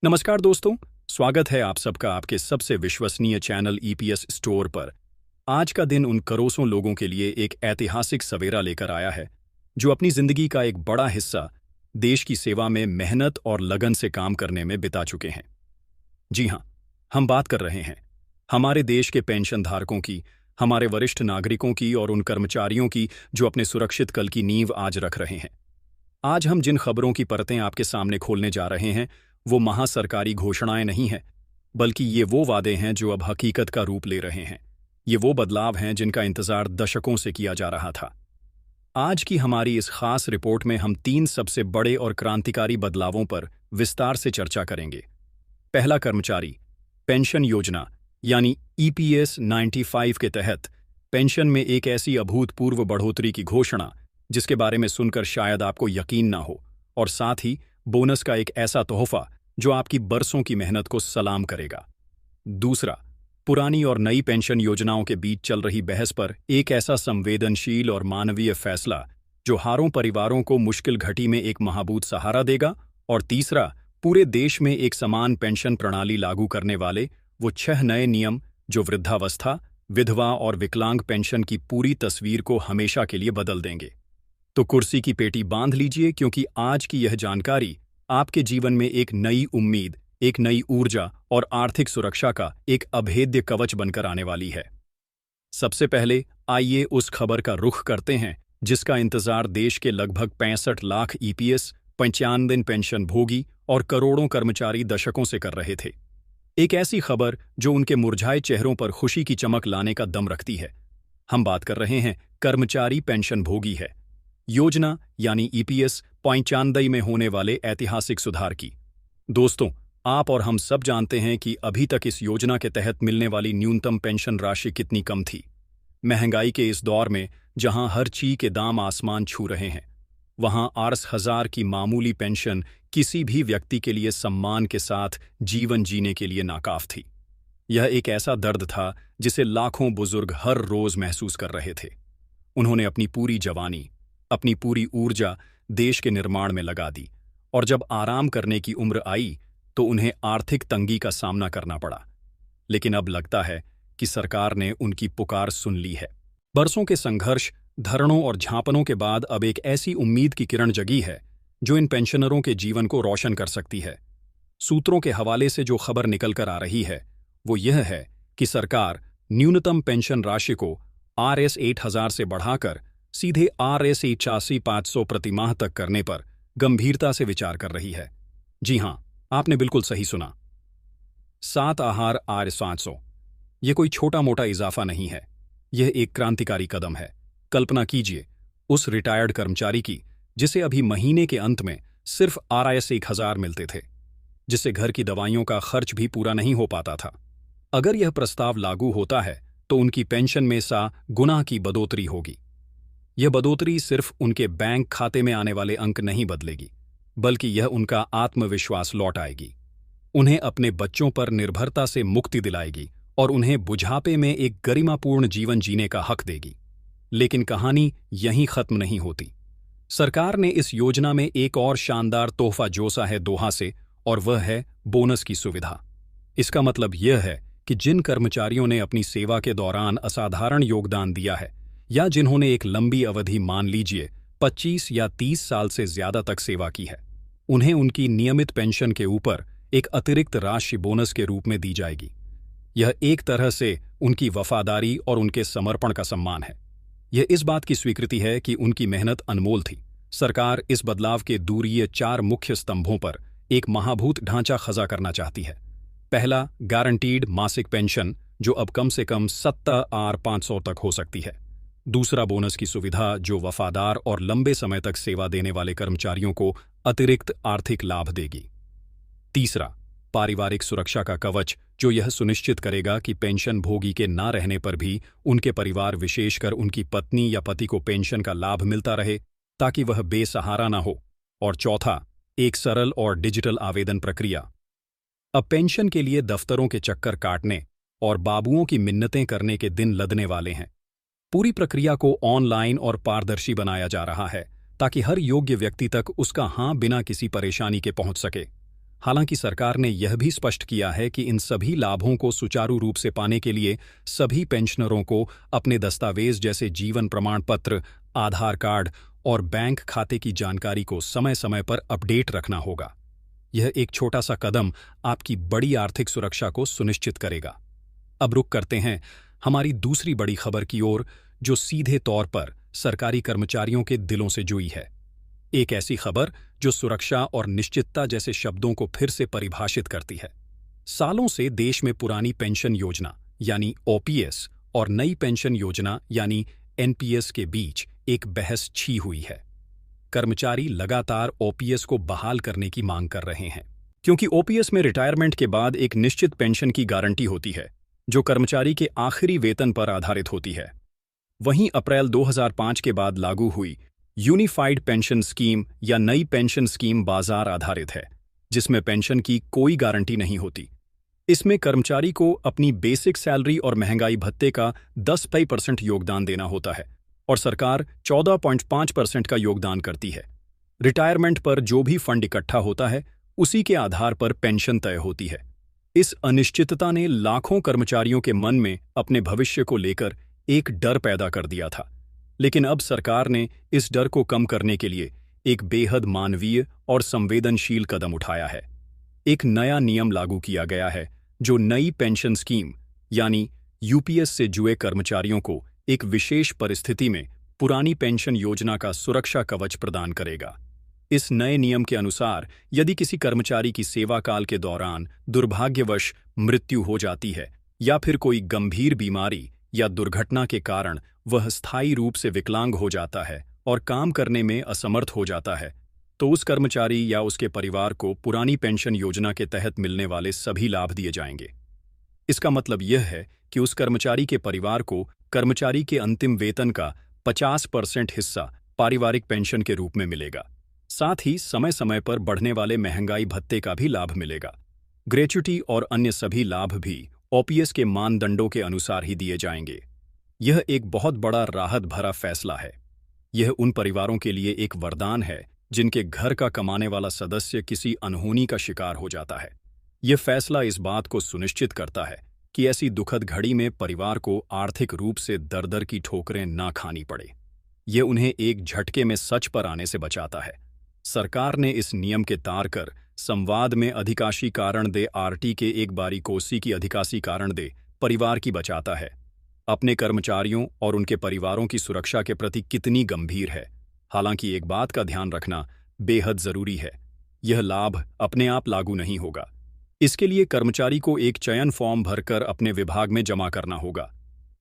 नमस्कार दोस्तों, स्वागत है आप सबका आपके सबसे विश्वसनीय चैनल ईपीएस स्टोर पर। आज का दिन उन करोड़ों लोगों के लिए एक ऐतिहासिक सवेरा लेकर आया है, जो अपनी जिंदगी का एक बड़ा हिस्सा देश की सेवा में मेहनत और लगन से काम करने में बिता चुके हैं। जी हाँ, हम बात कर रहे हैं हमारे देश के पेंशन धारकों की, हमारे वरिष्ठ नागरिकों की और उन कर्मचारियों की जो अपने सुरक्षित कल की नींव आज रख रहे हैं। आज हम जिन खबरों की परतें आपके सामने खोलने जा रहे हैं, वो महासरकारी घोषणाएं नहीं हैं, बल्कि ये वो वादे हैं जो अब हकीकत का रूप ले रहे हैं। ये वो बदलाव हैं जिनका इंतजार दशकों से किया जा रहा था। आज की हमारी इस खास रिपोर्ट में हम 3 सबसे बड़े और क्रांतिकारी बदलावों पर विस्तार से चर्चा करेंगे। पहला, कर्मचारी पेंशन योजना यानी ईपीएस 95 के तहत पेंशन में एक ऐसी अभूतपूर्व बढ़ोतरी की घोषणा जिसके बारे में सुनकर शायद आपको यकीन ना हो, और साथ ही बोनस का एक ऐसा तोहफा जो आपकी बरसों की मेहनत को सलाम करेगा। दूसरा, पुरानी और नई पेंशन योजनाओं के बीच चल रही बहस पर एक ऐसा संवेदनशील और मानवीय फैसला जो हारों परिवारों को मुश्किल घड़ी में एक महाबूत सहारा देगा। और तीसरा, पूरे देश में एक समान पेंशन प्रणाली लागू करने वाले वो 6 नए नियम जो वृद्धावस्था, विधवा और विकलांग पेंशन की पूरी तस्वीर को हमेशा के लिए बदल देंगे। तो कुर्सी की पेटी बांध लीजिए, क्योंकि आज की यह जानकारी आपके जीवन में एक नई उम्मीद, एक नई ऊर्जा और आर्थिक सुरक्षा का एक अभेद्य कवच बनकर आने वाली है। सबसे पहले आइए उस खबर का रुख करते हैं जिसका इंतजार देश के लगभग 65 लाख ईपीएस 95 दिन पेंशन भोगी और करोड़ों कर्मचारी दशकों से कर रहे थे। एक ऐसी खबर जो उनके मुरझाए चेहरों पर खुशी की चमक लाने का दम रखती है। हम बात कर रहे हैं कर्मचारी पेंशन भोगी है योजना यानी ईपीएस 95 में होने ऐतिहासिक ऐतिहासिक सुधार की। दोस्तों, आप और हम सब जानते हैं कि अभी तक इस योजना के तहत मिलने वाली न्यूनतम पेंशन राशि कितनी कम थी। महंगाई के इस दौर में जहां हर चीज के दाम आसमान छू रहे हैं, वहां 80,000 की मामूली पेंशन किसी भी व्यक्ति के लिए सम्मान के साथ जीवन जीने के लिए नाकाफ थी। यह एक ऐसा दर्द था जिसे लाखों बुजुर्ग हर रोज महसूस कर रहे थे। उन्होंने अपनी पूरी जवानी, अपनी पूरी ऊर्जा देश के निर्माण में लगा दी, और जब आराम करने की उम्र आई तो उन्हें आर्थिक तंगी का सामना करना पड़ा। लेकिन अब लगता है कि सरकार ने उनकी पुकार सुन ली है। बरसों के संघर्ष, धरणों और झांपनों के बाद अब एक ऐसी उम्मीद की किरण जगी है जो इन पेंशनरों के जीवन को रोशन कर सकती है। सूत्रों के हवाले से जो खबर निकल कर आ रही है वो यह है कि सरकार न्यूनतम पेंशन राशि को RS 8,000 से बढ़ाकर सीधे RS 85,500 प्रतिमाह तक करने पर गंभीरता से विचार कर रही है। जी हां, आपने बिल्कुल सही सुना। 7 आहार RS 500। यह कोई छोटा मोटा इजाफा नहीं है, यह एक क्रांतिकारी कदम है। कल्पना कीजिए उस रिटायर्ड कर्मचारी की जिसे अभी महीने के अंत में सिर्फ RS 1,000 मिलते थे, जिससे घर की दवाइयों का खर्च भी पूरा नहीं हो पाता था। अगर यह प्रस्ताव लागू होता है तो उनकी पेंशन में गुना की बढ़ोतरी होगी। यह बढ़ोतरी सिर्फ उनके बैंक खाते में आने वाले अंक नहीं बदलेगी, बल्कि यह उनका आत्मविश्वास लौट आएगी, उन्हें अपने बच्चों पर निर्भरता से मुक्ति दिलाएगी और उन्हें बुढ़ापे में एक गरिमापूर्ण जीवन जीने का हक देगी। लेकिन कहानी यहीं खत्म नहीं होती। सरकार ने इस योजना में एक और शानदार तोहफा जोसा है दोहा से, और वह है बोनस की सुविधा। इसका मतलब यह है कि जिन कर्मचारियों ने अपनी सेवा के दौरान असाधारण योगदान दिया है, या जिन्होंने एक लंबी अवधि, मान लीजिए 25 या 30 साल से ज्यादा तक सेवा की है, उन्हें उनकी नियमित पेंशन के ऊपर एक अतिरिक्त राशि बोनस के रूप में दी जाएगी। यह एक तरह से उनकी वफादारी और उनके समर्पण का सम्मान है। यह इस बात की स्वीकृति है कि उनकी मेहनत अनमोल थी। सरकार इस बदलाव के दूरीय 4 मुख्य स्तंभों पर एक महाभूत ढांचा खजा करना चाहती है। पहला, गारंटीड मासिक पेंशन, जो अब कम से कम 70,500 तक हो सकती है। दूसरा, बोनस की सुविधा, जो वफादार और लंबे समय तक सेवा देने वाले कर्मचारियों को अतिरिक्त आर्थिक लाभ देगी। तीसरा, पारिवारिक सुरक्षा का कवच, जो यह सुनिश्चित करेगा कि पेंशन भोगी के ना रहने पर भी उनके परिवार, विशेषकर उनकी पत्नी या पति को पेंशन का लाभ मिलता रहे ताकि वह बेसहारा ना हो। और चौथा, एक सरल और डिजिटल आवेदन प्रक्रिया। अब पेंशन के लिए दफ्तरों के चक्कर काटने और बाबुओं की मिन्नतें करने के दिन लदने वाले हैं। पूरी प्रक्रिया को ऑनलाइन और पारदर्शी बनाया जा रहा है ताकि हर योग्य व्यक्ति तक उसका हां बिना किसी परेशानी के पहुंच सके। हालांकि सरकार ने यह भी स्पष्ट किया है कि इन सभी लाभों को सुचारू रूप से पाने के लिए सभी पेंशनरों को अपने दस्तावेज जैसे जीवन प्रमाण पत्र, आधार कार्ड और बैंक खाते की जानकारी को समय समय पर अपडेट रखना होगा। यह एक छोटा सा कदम आपकी बड़ी आर्थिक सुरक्षा को सुनिश्चित करेगा। अब रुक करते हैं हमारी दूसरी बड़ी खबर की ओर, जो सीधे तौर पर सरकारी कर्मचारियों के दिलों से जुड़ी है। एक ऐसी खबर जो सुरक्षा और निश्चितता जैसे शब्दों को फिर से परिभाषित करती है। सालों से देश में पुरानी पेंशन योजना यानी ओपीएस और नई पेंशन योजना यानी एनपीएस के बीच एक बहस छी हुई है। कर्मचारी लगातार ओपीएस को बहाल करने की मांग कर रहे हैं, क्योंकि ओपीएस में रिटायरमेंट के बाद एक निश्चित पेंशन की गारंटी होती है, जो कर्मचारी के आखिरी वेतन पर आधारित होती है। वहीं अप्रैल 2005 के बाद लागू हुई यूनिफाइड पेंशन स्कीम या नई पेंशन स्कीम बाजार आधारित है, जिसमें पेंशन की कोई गारंटी नहीं होती। इसमें कर्मचारी को अपनी बेसिक सैलरी और महंगाई भत्ते का 10% योगदान देना होता है और सरकार 14.5% का योगदान करती है। रिटायरमेंट पर जो भी फंड इकट्ठा होता है, उसी के आधार पर पेंशन तय होती है। इस अनिश्चितता ने लाखों कर्मचारियों के मन में अपने भविष्य को लेकर एक डर पैदा कर दिया था, लेकिन अब सरकार ने इस डर को कम करने के लिए एक बेहद मानवीय और संवेदनशील कदम उठाया है। एक नया नियम लागू किया गया है, जो नई पेंशन स्कीम यानी यूपीएस से जुड़े कर्मचारियों को एक विशेष परिस्थिति में पुरानी पेंशन योजना का सुरक्षा कवच प्रदान करेगा। इस नए नियम के अनुसार यदि किसी कर्मचारी की सेवा काल के दौरान दुर्भाग्यवश मृत्यु हो जाती है या फिर कोई गंभीर बीमारी या दुर्घटना के कारण वह स्थायी रूप से विकलांग हो जाता है और काम करने में असमर्थ हो जाता है, तो उस कर्मचारी या उसके परिवार को पुरानी पेंशन योजना के तहत मिलने वाले सभी लाभ दिए जाएंगे। इसका मतलब यह है कि उस कर्मचारी के परिवार को कर्मचारी के अंतिम वेतन का 50% हिस्सा पारिवारिक पेंशन के रूप में मिलेगा। साथ ही समय समय पर बढ़ने वाले महंगाई भत्ते का भी लाभ मिलेगा। ग्रेच्युटी और अन्य सभी लाभ भी ओपीएस के मानदंडों के अनुसार ही दिए जाएंगे। यह एक बहुत बड़ा राहत भरा फैसला है। यह उन परिवारों के लिए एक वरदान है जिनके घर का कमाने वाला सदस्य किसी अनहोनी का शिकार हो जाता है। यह फैसला इस बात को सुनिश्चित करता है कि ऐसी दुखद घड़ी में परिवार को आर्थिक रूप से दर-दर की ठोकरें ना खानी पड़े। यह उन्हें एक झटके में सच पर आने से बचाता है। सरकार ने इस नियम के तार कर संवाद में अधिकाशी कारण दे आरटी के एक बारी कोसी की अधिकासी कारण दे परिवार की बचाता है। अपने कर्मचारियों और उनके परिवारों की सुरक्षा के प्रति कितनी गंभीर है। हालांकि एक बात का ध्यान रखना बेहद जरूरी है, यह लाभ अपने आप लागू नहीं होगा। इसके लिए कर्मचारी को एक चयन फॉर्म भरकर अपने विभाग में जमा करना होगा,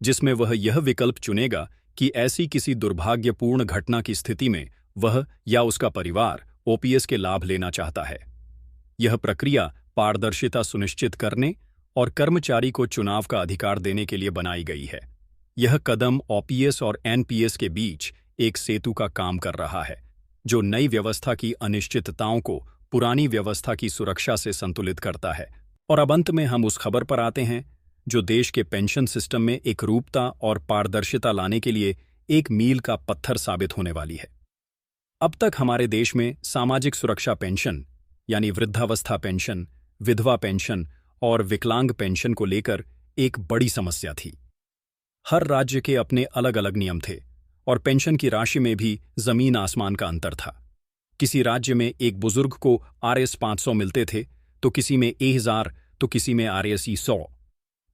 जिसमें वह यह विकल्प चुनेगा कि ऐसी किसी दुर्भाग्यपूर्ण घटना की स्थिति में वह या उसका परिवार ओपीएस के लाभ लेना चाहता है। यह प्रक्रिया पारदर्शिता सुनिश्चित करने और कर्मचारी को चुनाव का अधिकार देने के लिए बनाई गई है। यह कदम ओपीएस और एनपीएस के बीच एक सेतु का काम कर रहा है, जो नई व्यवस्था की अनिश्चितताओं को पुरानी व्यवस्था की सुरक्षा से संतुलित करता है। और अब अंत में हम उस खबर पर आते हैं जो देश के पेंशन सिस्टम में एकरूपता और पारदर्शिता लाने के लिए एक मील का पत्थर साबित होने वाली है। अब तक हमारे देश में सामाजिक सुरक्षा पेंशन यानी वृद्धावस्था पेंशन, विधवा पेंशन और विकलांग पेंशन को लेकर एक बड़ी समस्या थी। हर राज्य के अपने अलग अलग नियम थे और पेंशन की राशि में भी जमीन आसमान का अंतर था। किसी राज्य में एक बुजुर्ग को आरएस 500 मिलते थे, तो किसी में 1000, तो किसी में आरएस 100।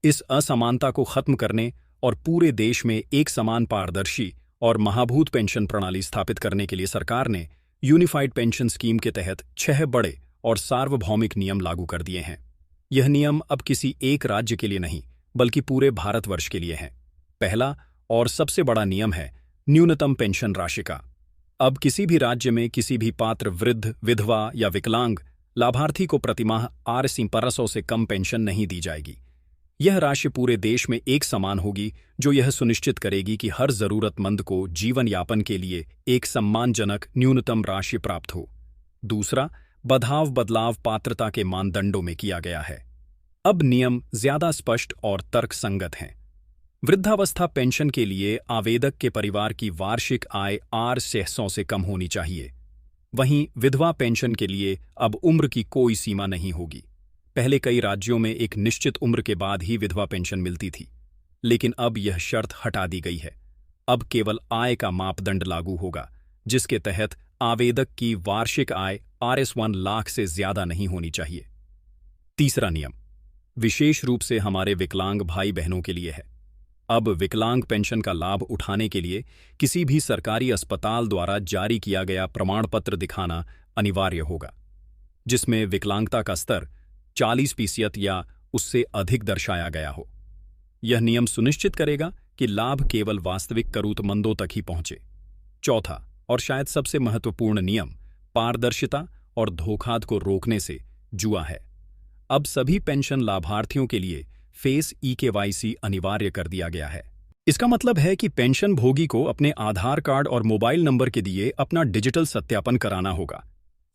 इस असमानता को खत्म करने और पूरे देश में एक समान पारदर्शी और महाभूत पेंशन प्रणाली स्थापित करने के लिए सरकार ने यूनिफाइड पेंशन स्कीम के तहत 6 बड़े और सार्वभौमिक नियम लागू कर दिए हैं। यह नियम अब किसी एक राज्य के लिए नहीं, बल्कि पूरे भारतवर्ष के लिए हैं। पहला और सबसे बड़ा नियम है न्यूनतम पेंशन राशि का। अब किसी भी राज्य में किसी भी पात्र वृद्ध, विधवा या विकलांग लाभार्थी को प्रतिमाह आरएस 1500 से कम पेंशन नहीं दी जाएगी। यह राशि पूरे देश में एक समान होगी, जो यह सुनिश्चित करेगी कि हर जरूरतमंद को जीवन यापन के लिए एक सम्मानजनक न्यूनतम राशि प्राप्त हो। दूसरा, बदलाव पात्रता के मानदंडों में किया गया है। अब नियम ज्यादा स्पष्ट और तर्कसंगत हैं। वृद्धावस्था पेंशन के लिए आवेदक के परिवार की वार्षिक आय आर 600 से कम होनी चाहिए। वहीं विधवा पेंशन के लिए अब उम्र की कोई सीमा नहीं होगी। पहले कई राज्यों में एक निश्चित उम्र के बाद ही विधवा पेंशन मिलती थी, लेकिन अब यह शर्त हटा दी गई है। अब केवल आय का मापदंड लागू होगा, जिसके तहत आवेदक की वार्षिक आय RS1 लाख से ज्यादा नहीं होनी चाहिए। तीसरा नियम विशेष रूप से हमारे विकलांग भाई बहनों के लिए है। अब विकलांग पेंशन का लाभ उठाने के लिए किसी भी सरकारी अस्पताल द्वारा जारी किया गया प्रमाण पत्र दिखाना अनिवार्य होगा, जिसमें विकलांगता का स्तर 40% या उससे अधिक दर्शाया गया हो। यह नियम सुनिश्चित करेगा कि लाभ केवल वास्तविक जरूरतमंदों तक ही पहुंचे। चौथा और शायद सबसे महत्वपूर्ण नियम पारदर्शिता और धोखाधड़ी को रोकने से जुआ है। अब सभी पेंशन लाभार्थियों के लिए फेस eKYC अनिवार्य कर दिया गया है। इसका मतलब है कि पेंशन भोगी को अपने आधार कार्ड और मोबाइल नंबर के दिए अपना डिजिटल सत्यापन कराना होगा,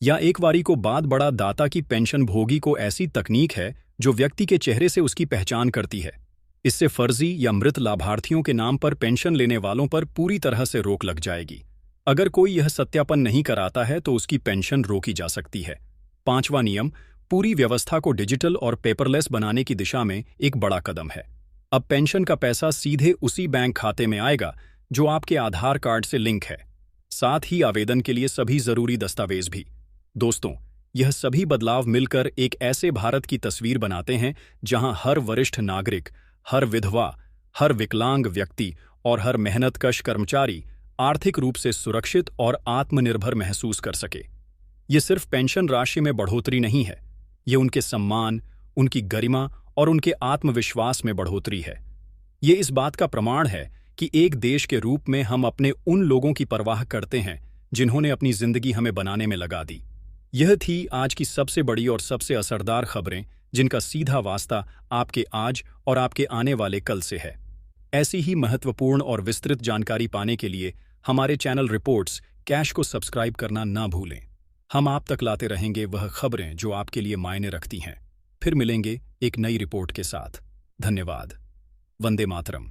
या एक बारी को बाद बड़ा दाता की पेंशन भोगी को ऐसी तकनीक है जो व्यक्ति के चेहरे से उसकी पहचान करती है। इससे फर्जी या मृत लाभार्थियों के नाम पर पेंशन लेने वालों पर पूरी तरह से रोक लग जाएगी। अगर कोई यह सत्यापन नहीं कराता है तो उसकी पेंशन रोकी जा सकती है। पांचवा नियम पूरी व्यवस्था को डिजिटल और पेपरलेस बनाने की दिशा में एक बड़ा कदम है। अब पेंशन का पैसा सीधे उसी बैंक खाते में आएगा जो आपके आधार कार्ड से लिंक है, साथ ही आवेदन के लिए सभी जरूरी दस्तावेज भी। दोस्तों, यह सभी बदलाव मिलकर एक ऐसे भारत की तस्वीर बनाते हैं जहां हर वरिष्ठ नागरिक, हर विधवा, हर विकलांग व्यक्ति और हर मेहनतकश कर्मचारी आर्थिक रूप से सुरक्षित और आत्मनिर्भर महसूस कर सके। ये सिर्फ पेंशन राशि में बढ़ोतरी नहीं है, ये उनके सम्मान, उनकी गरिमा और उनके आत्मविश्वास में बढ़ोतरी है। ये इस बात का प्रमाण है कि एक देश के रूप में हम अपने उन लोगों की परवाह करते हैं जिन्होंने अपनी जिंदगी हमें बनाने में लगा दी। यह थी आज की सबसे बड़ी और सबसे असरदार खबरें, जिनका सीधा वास्ता आपके आज और आपके आने वाले कल से है। ऐसी ही महत्वपूर्ण और विस्तृत जानकारी पाने के लिए हमारे चैनल रिपोर्ट्स कैश को सब्सक्राइब करना ना भूलें। हम आप तक लाते रहेंगे वह खबरें जो आपके लिए मायने रखती हैं। फिर मिलेंगे एक नई रिपोर्ट के साथ। धन्यवाद। वंदे मातरम।